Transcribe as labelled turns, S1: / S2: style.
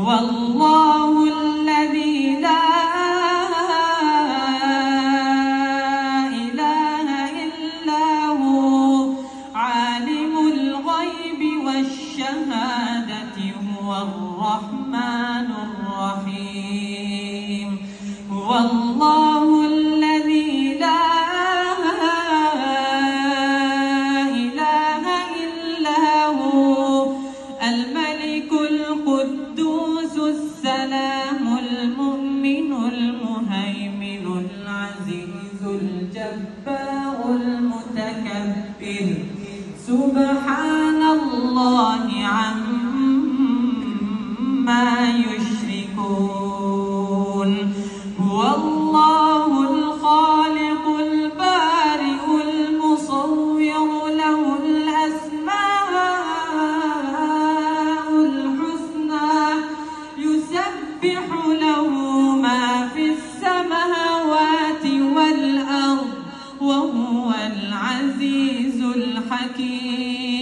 S1: هو الله الذي لا إله إلا هو عالم الغيب والشهادة هو الرحمن الرحيم هو الله الذي لا إله إلا هو الملك القدوس السلام المؤمن المهيمن العزيز الجبار المتكبر سبحان الله عما يشركون هو الله الخالق البارئ المصور له الأسماء الحسنى يسبح له ما في السماوات والأرض وهو العزيز الحكيم